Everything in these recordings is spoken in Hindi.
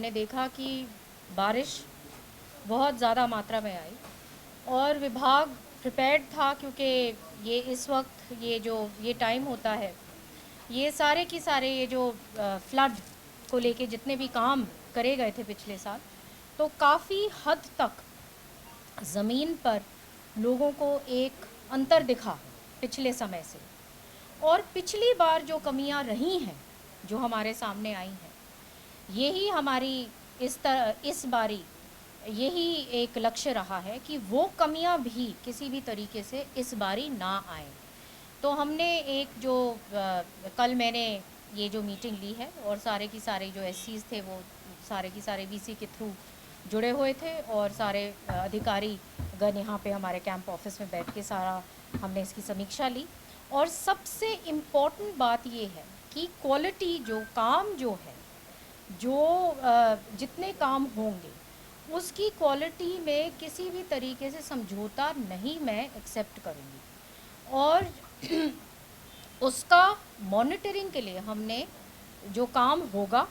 हमने देखा कि बारिश बहुत ज़्यादा मात्रा में आई और विभाग प्रिपेयर्ड था, क्योंकि ये इस वक्त ये टाइम होता है, ये सारे की सारे ये जो फ्लड को लेके जितने भी काम करे गए थे पिछले साल, तो काफ़ी हद तक ज़मीन पर लोगों को एक अंतर दिखा पिछले समय से। और पिछली बार जो कमियां रही हैं जो हमारे सामने आई हैं, यही हमारी इस बारी यही एक लक्ष्य रहा है कि वो कमियां भी किसी भी तरीके से इस बारी ना आए। तो हमने एक जो कल मैंने ये जो मीटिंग ली है, और सारे की सारे जो एससीज थे वो सारे की सारे वीसी के थ्रू जुड़े हुए थे, और सारे अधिकारी गण यहाँ पे हमारे कैंप ऑफिस में बैठ के सारा हमने इसकी समीक्षा ली। और सबसे इम्पॉर्टेंट बात ये है कि क्वालिटी जो काम जो है, जो जितने काम होंगे उसकी क्वालिटी में किसी भी तरीके से समझौता नहीं मैं एक्सेप्ट करूँगी। और उसका मॉनिटरिंग के लिए हमने जो काम होगा,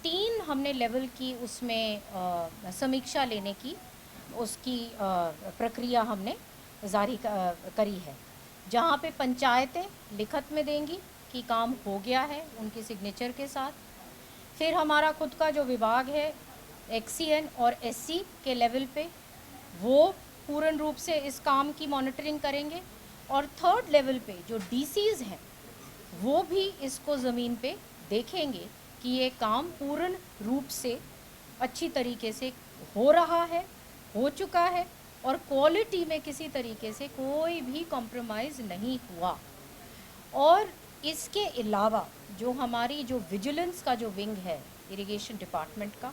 3 हमने लेवल की उसमें समीक्षा लेने की उसकी प्रक्रिया हमने जारी करी है, जहाँ पे पंचायतें लिखत में देंगी कि काम हो गया है उनके सिग्नेचर के साथ। फिर हमारा खुद का जो विभाग है एक्सीएन और एससी के लेवल पे, वो पूर्ण रूप से इस काम की मॉनिटरिंग करेंगे। और थर्ड लेवल पे जो डीसीज हैं वो भी इसको ज़मीन पे देखेंगे कि ये काम पूर्ण रूप से अच्छी तरीके से हो रहा है, हो चुका है, और क्वालिटी में किसी तरीके से कोई भी कॉम्प्रोमाइज़ नहीं हुआ। और इसके अलावा जो हमारी जो विजिलेंस का जो विंग है इरिगेशन डिपार्टमेंट का,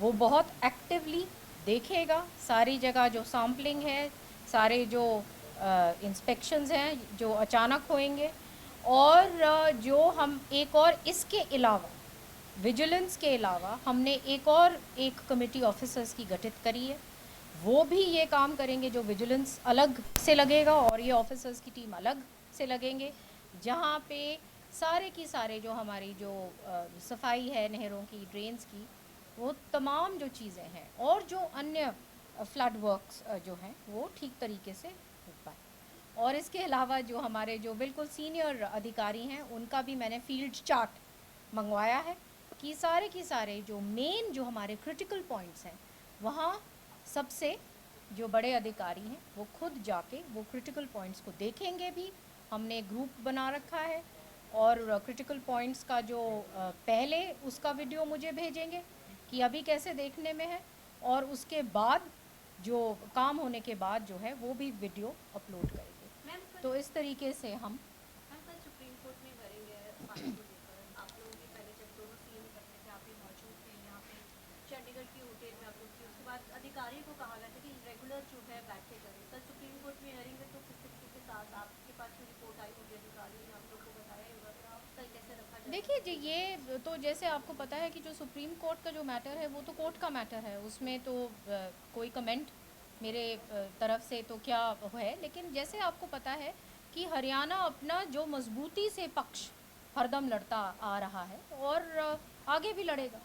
वो बहुत एक्टिवली देखेगा सारी जगह जो सैम्पलिंग है, सारे जो इंस्पेक्शंस हैं जो अचानक होंगे। और जो हम एक और इसके अलावा विजिलेंस के अलावा हमने एक कमेटी ऑफिसर्स की गठित करी है, वो भी ये काम करेंगे। जो विजिलेंस अलग से लगेगा और ये ऑफिसर्स की टीम अलग से लगेंगे, जहाँ पे सारे की सारे जो हमारी जो सफाई है नहरों की, ड्रेन्स की, वो तमाम जो चीज़ें हैं और जो अन्य फ्लड वर्क्स जो हैं वो ठीक तरीके से हो पाए। और इसके अलावा जो हमारे जो बिल्कुल सीनियर अधिकारी हैं उनका भी मैंने फील्ड चार्ट मंगवाया है कि सारे की सारे जो मेन जो हमारे क्रिटिकल पॉइंट्स हैं वहाँ सबसे जो बड़े अधिकारी हैं वो खुद जाके वो क्रिटिकल पॉइंट्स को देखेंगे भी। हमने ग्रुप बना रखा है और क्रिटिकल पॉइंट्स का जो पहले उसका वीडियो मुझे भेजेंगे कि अभी कैसे देखने में है, और उसके बाद जो काम होने के बाद जो है वो भी वीडियो अपलोड करेंगे। तो इस तरीके से हम कल सुप्रीम कोर्ट में करेंगे पानी को लेकर। आप लोगों की पहले जब दोनों सीएम इकट्ठे थे, आप भी मौजूद थे यहाँ पे, चंडीगढ़ की होटल में आप लोग थे। उसके बाद अधिकारियों को कहा गया था कि रेगुलर जो है बैठे करें। कल सुप्रीम कोर्ट में हियरिंग है, तो किस तरीके के साथ आपके पास जो रिपोर्ट आई होगी अधिकारियों ने आप लोग को बताया होगा, फिर आप कल कैसे रखा जाए? देखिए जी, ये तो जैसे आपको पता है कि जो सुप्रीम कोर्ट का जो मैटर है वो तो कोर्ट का मैटर है, उसमें तो कोई कमेंट मेरे तरफ से तो क्या है। लेकिन जैसे आपको पता है कि हरियाणा अपना जो मजबूती से पक्ष हरदम लड़ता आ रहा है और आगे भी लड़ेगा।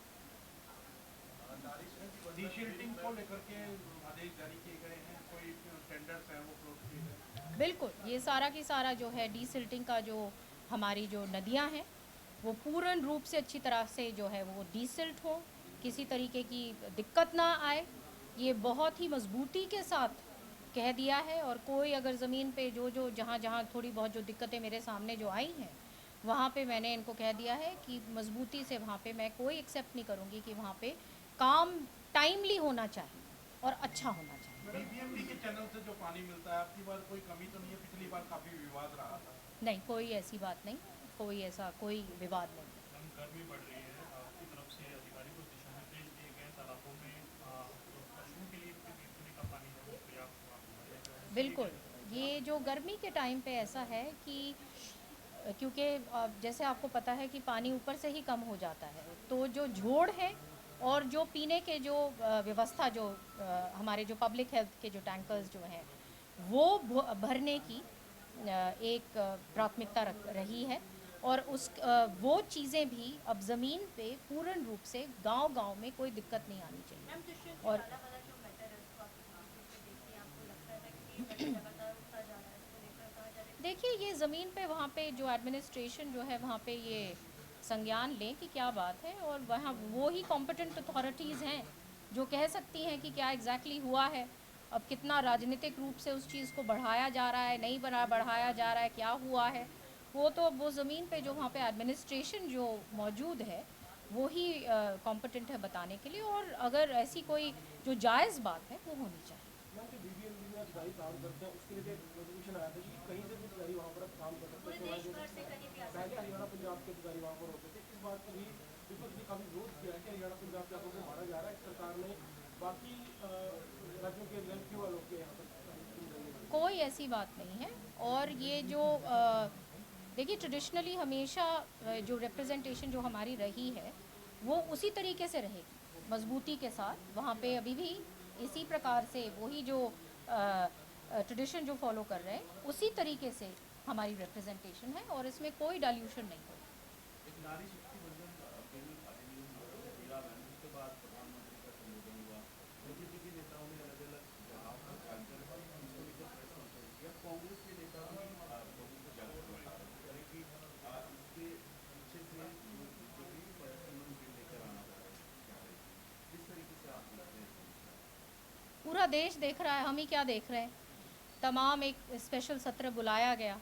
डीशिल्टिंग को लेकर के आदेश जारी किए गए हैं, कोई टेंडर्स हैं वो क्लोज किए गए? बिल्कुल, ये सारा की सारा जो है डीसिल्टिंग का जो हमारी जो नदियां हैं वो पूर्ण रूप से अच्छी तरह से जो है वो डीसिल्ट हो, किसी तरीके की दिक्कत ना आए, ये बहुत ही मजबूती के साथ कह दिया है। और कोई अगर ज़मीन पे जो जो जहाँ जहाँ थोड़ी बहुत जो दिक्कतें मेरे सामने जो आई हैं, वहाँ पे मैंने इनको कह दिया है कि मजबूती से वहाँ पे मैं कोई एक्सेप्ट नहीं करूँगी कि वहाँ पे काम टाइमली होना चाहिए और अच्छा होना चाहिए। बीबीएमबी के चैनल से जो पानी मिलता है, आपकी बार कोई कमी तो नहीं है? पिछली बार काफी विवाद रहा था। नहीं, कोई ऐसी बात नहीं, कोई ऐसा कोई विवाद नहीं। मैम, गर्मी बढ़ रही है, आपकी तरफ से अधिकारी को दिशा निर्देश दिए गए तालाबों में जो पशुओं के लिए पीने का पानी है वो पर्याप्त मुहैया कराने के लिए बिल्कुल, ये जो गर्मी के टाइम पे ऐसा है कि क्योंकि जैसे आपको पता है कि पानी ऊपर से ही कम हो जाता है, तो जो जोड़ है और जो पीने के जो व्यवस्था जो हमारे जो पब्लिक हेल्थ के जो टैंकर्स जो हैं वो भरने की एक प्राथमिकता रही है। और वो चीज़ें भी अब ज़मीन पे पूर्ण रूप से गांव-गांव में कोई दिक्कत नहीं आनी चाहिए। मैम दुष्यंत और चौटाला वाला जो मैटर है उसको आप किस तरीके से देखती हैं? आपको लगता है कि ये मैटर लगातार उठता जा रहा है, इसको लेकर कहा जा रहा है कि देखिए, ये ज़मीन पे वहाँ पे जो एडमिनिस्ट्रेशन जो है वहाँ पे ये संज्ञान लें कि क्या बात है, और वहाँ वो ही कॉम्पिटेंट अथॉरिटीज़ हैं जो कह सकती हैं कि क्या एग्जैक्टली हुआ है। अब कितना राजनीतिक रूप से उस चीज़ को बढ़ाया जा रहा है, नहीं बढ़ाया जा रहा है, क्या हुआ है, वो तो वो ज़मीन पे जो वहाँ पे एडमिनिस्ट्रेशन जो मौजूद है वो ही कॉम्पिटेंट है बताने के लिए, और अगर ऐसी कोई जो जायज़ बात है वो होनी चाहिए। मैम कि बीबीएमबी में अधिकारी काम करते हैं, उसके लिए नोटिफिकेशन आया था कि कहीं से भी अधिकारी वहाँ पर काम कर सकते पूरे हैं। देश भर से कहीं भी आ पहले सकते हैं। हरियाणा पंजाब के अधिकारी वहाँ पर होते थे। इस बात पर भी विपक्ष ने काफी विरोध किया है कि हरियाणा पंजाब के लोगों को मारा जा रहा है। सरकार ने बाकी राज्यों के क्यों लोग के यहाँ पर कोई ऐसी बात नहीं है। और ये जो देखिए, ट्रेडिशनली हमेशा जो रिप्रेजेंटेशन जो हमारी रही है वो उसी तरीके से रहेगी, मजबूती के साथ। वहाँ पे अभी भी इसी प्रकार से वही जो ट्रेडिशन जो फॉलो कर रहे हैं उसी तरीके से हमारी रिप्रेजेंटेशन है, और इसमें कोई डाल्यूशन नहीं होगा। एक नारी शक्ति बंधन बिल पार्टी ने दिया है, उसके बाद प्रधानमंत्री का संबोधन हुआ, बीजेपी के नेताओं ने अलग अलग जगहों पर जाकर इसको लेकर प्रेस कॉन्फ्रेंस किया। कांग्रेस के नेता भी लोगों को जागरूक करना चाहते हैं कि इसके पीछे से जो भी संबंध बिल लेकर आना चाह रहे हैं, किस तरीके से आप देखते हैं? पूरा देश देख रहा है, हम ही क्या देख रहे हैं। तमाम एक स्पेशल सत्र बुलाया गया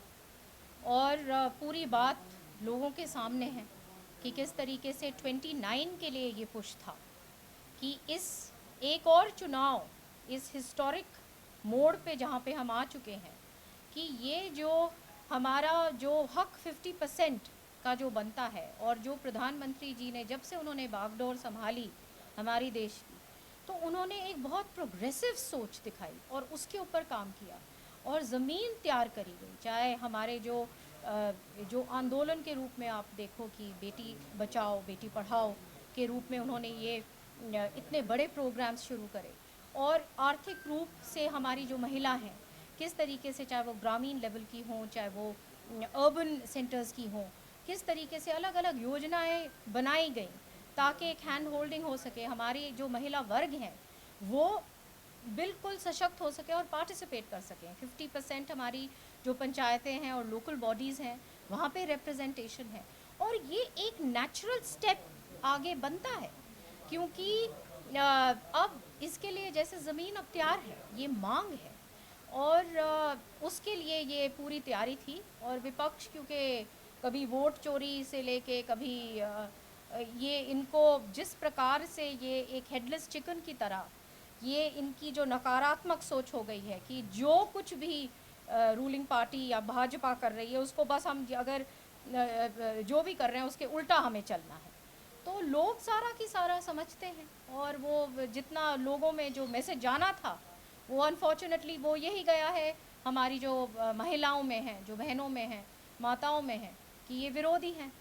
और पूरी बात लोगों के सामने है कि किस तरीके से 29 के लिए ये पुश था कि इस एक और चुनाव, इस हिस्टोरिक मोड़ पे जहाँ पे हम आ चुके हैं, कि ये जो हमारा जो हक 50% का जो बनता है, और जो प्रधानमंत्री जी ने जब से उन्होंने बागडोर संभाली हमारी देश की, तो उन्होंने एक बहुत प्रोग्रेसिव सोच दिखाई और उसके ऊपर काम किया और ज़मीन तैयार करी गई। चाहे हमारे जो आंदोलन के रूप में आप देखो कि बेटी बचाओ बेटी पढ़ाओ के रूप में उन्होंने ये इतने बड़े प्रोग्राम्स शुरू करे, और आर्थिक रूप से हमारी जो महिला हैं किस तरीके से, चाहे वो ग्रामीण लेवल की हों चाहे वो अर्बन सेंटर्स की हों, किस तरीके से अलग अलग योजनाएं बनाई गई ताकि एक हैंड होल्डिंग हो सके, हमारी जो महिला वर्ग हैं वो बिल्कुल सशक्त हो सके और पार्टिसिपेट कर सकें। 50% हमारी जो पंचायतें हैं और लोकल बॉडीज़ हैं वहाँ पे रिप्रेजेंटेशन है, और ये एक नेचुरल स्टेप आगे बनता है, क्योंकि अब इसके लिए जैसे ज़मीन अब तैयार है, ये मांग है, और उसके लिए ये पूरी तैयारी थी। और विपक्ष क्योंकि कभी वोट चोरी से लेके कभी ये इनको जिस प्रकार से ये एक हेडलेस चिकन की तरह ये इनकी जो नकारात्मक सोच हो गई है कि जो कुछ भी रूलिंग पार्टी या भाजपा कर रही है उसको बस हम अगर जो भी कर रहे हैं उसके उल्टा हमें चलना है, तो लोग सारा की सारा समझते हैं। और वो जितना लोगों में जो मैसेज जाना था वो अनफॉर्चुनेटली वो यही गया है, हमारी जो महिलाओं में है, जो बहनों में है, माताओं में है, कि ये विरोधी हैं।